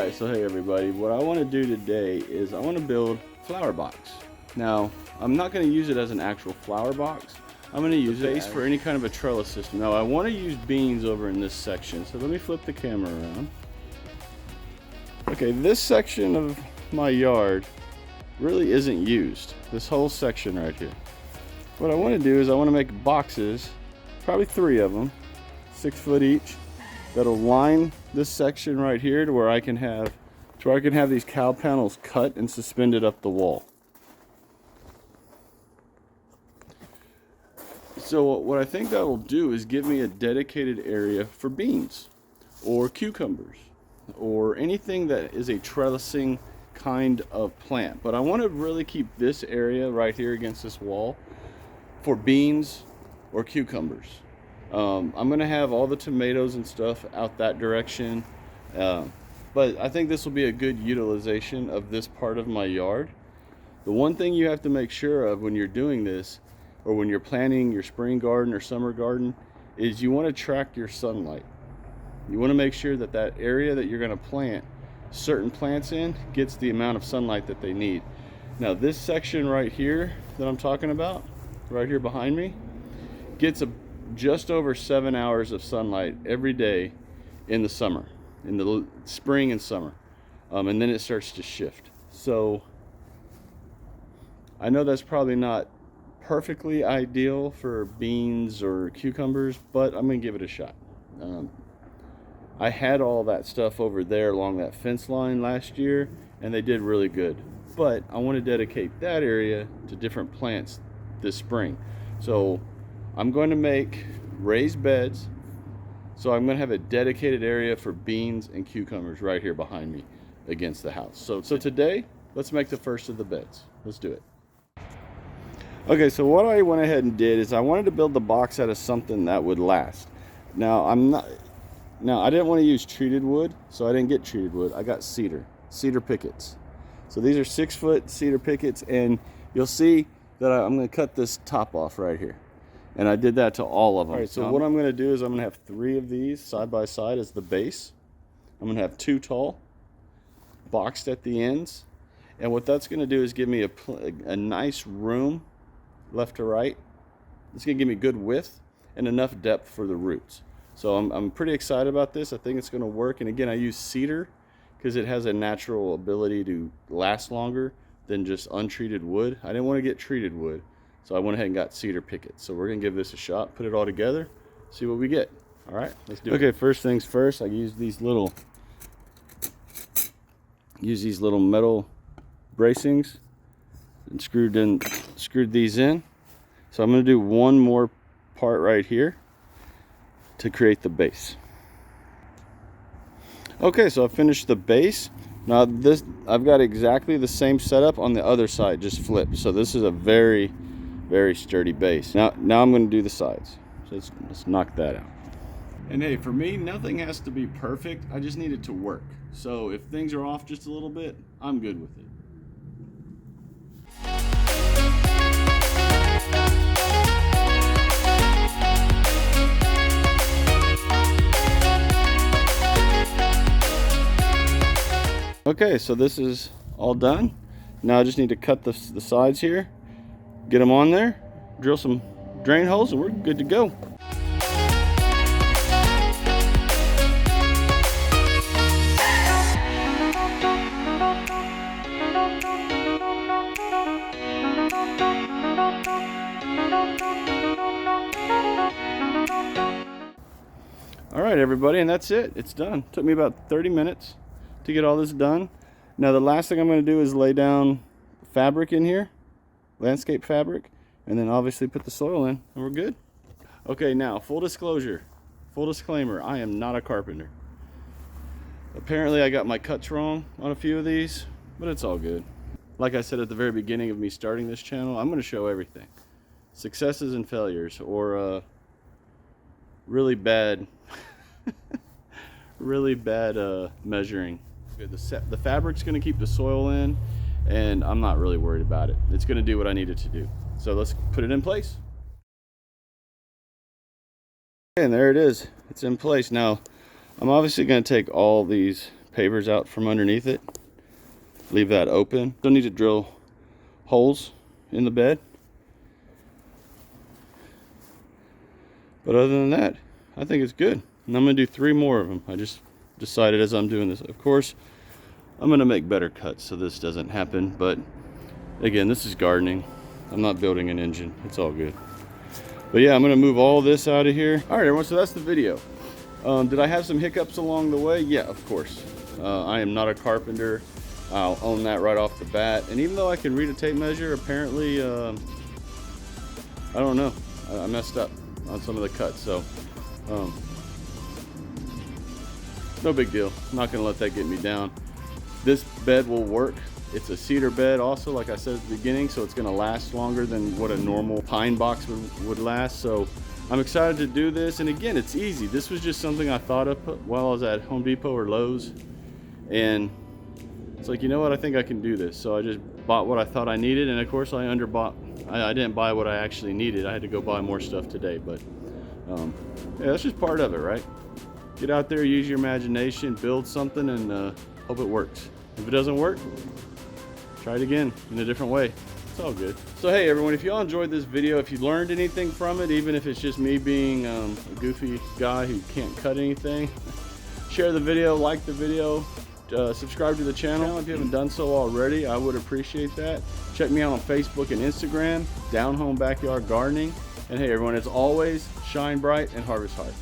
Alright, so hey everybody, what I want to do today is I want to build a flower box. Now, I'm not going to use it as an actual flower box. I'm going to use it for any kind of a trellis system. Now, I want to use beans over in this section, so let me flip the camera around. Okay, this section of my yard really isn't used. This whole section right here. What I want to do is I want to make boxes, probably 3 of them, 6 foot each, that'll line this section right here to where I can have these cowl panels cut and suspended up the wall. So what I think that will do is give me a dedicated area for beans or cucumbers or anything that is a trellising kind of plant. But I want to really keep this area right here against this wall for beans or cucumbers. I'm going to have all the tomatoes and stuff out that direction. But I think this will be a good utilization of this part of my yard. The one thing you have to make sure of when you're doing this, or when you're planting your spring garden or summer garden, is you want to track your sunlight. You want to make sure that that area that you're going to plant certain plants in gets the amount of sunlight that they need. Now this section right here that I'm talking about, right here behind me, gets just over 7 hours of sunlight every day in the summer, in the spring and summer, and then it starts to shift. So I know that's probably not perfectly ideal for beans or cucumbers, but I'm gonna give it a shot. I had all that stuff over there along that fence line last year and they did really good, but I want to dedicate that area to different plants this spring. So I'm going to make raised beds, so I'm going to have a dedicated area for beans and cucumbers right here behind me against the house. So today let's make the first of the beds. Let's do it. Okay, so what I went ahead and did is I wanted to build the box out of something that would last. Now I didn't want to use treated wood, so I didn't get treated wood. I got cedar pickets. So these are 6 foot cedar pickets, and you'll see that I'm going to cut this top off right here. And I did that to all of them. All right, so what I'm going to do is I'm going to have 3 of these side by side as the base. I'm going to have 2 tall, boxed at the ends. And what that's going to do is give me a nice room left to right. It's going to give me good width and enough depth for the roots. So I'm pretty excited about this. I think it's going to work. And again, I use cedar because it has a natural ability to last longer than just untreated wood. I didn't want to get treated wood, so I went ahead and got cedar pickets. So we're going to give this a shot, put it all together, see what we get. All right, let's do it. Okay, first things first, I use these little metal bracings and screwed these in. So I'm going to do one more part right here to create the base. Okay, so I finished the base. Now this, I've got exactly the same setup on the other side, just flipped. So this is a very, very sturdy base. Now I'm going to do the sides. So let's knock that out. And hey, for me, nothing has to be perfect. I just need it to work. So if things are off just a little bit, I'm good with it. Okay, so this is all done. Now I just need to cut the sides here, get them on there, drill some drain holes, and we're good to go. All right, everybody, and that's it. It's done. Took me about 30 minutes to get all this done. Now the last thing I'm going to do is lay down fabric in here, landscape fabric, and then obviously put the soil in, and we're good. Okay, now full disclosure, full disclaimer, I am not a carpenter. Apparently I got my cuts wrong on a few of these, but it's all good. Like I said at the very beginning of me starting this channel, I'm going to show everything. Successes and failures, or really bad measuring. The fabric's going to keep the soil in, and I'm not really worried about it. It's going to do what I need it to do. So let's put it in place. And there it is. It's in place. Now I'm obviously going to take all these pavers out from underneath it. Leave that open. Don't need to drill holes in the bed. But other than that, I think it's good. And I'm gonna do 3 more of them. I just decided as I'm doing this. Of course, I'm gonna make better cuts so this doesn't happen. But again, this is gardening. I'm not building an engine. It's all good. But yeah, I'm gonna move all this out of here. All right, everyone, so that's the video. Did I have some hiccups along the way? Yeah, of course. I am not a carpenter. I'll own that right off the bat. And even though I can read a tape measure, apparently, I don't know. I messed up on some of the cuts, so no big deal. I'm not gonna let that get me down. This bed will work. It's a cedar bed also, like I said at the beginning, so it's gonna last longer than what a normal pine box would last. So I'm excited to do this. And again, it's easy. This was just something I thought of while I was at Home Depot or Lowe's. And it's like, you know what, I think I can do this. So I just bought what I thought I needed. And of course I underbought. I didn't buy what I actually needed. I had to go buy more stuff today. But yeah, that's just part of it, right? Get out there, use your imagination, build something, and hope it works. If it doesn't work, try it again in a different way. It's all good. So hey everyone, if y'all enjoyed this video, if you learned anything from it, even if it's just me being a goofy guy who can't cut anything, share the video, like the video, subscribe to the channel if you haven't done so already. I would appreciate that. Check me out on Facebook and Instagram, Down Home Backyard Gardening. And hey everyone, as always, shine bright and harvest hard.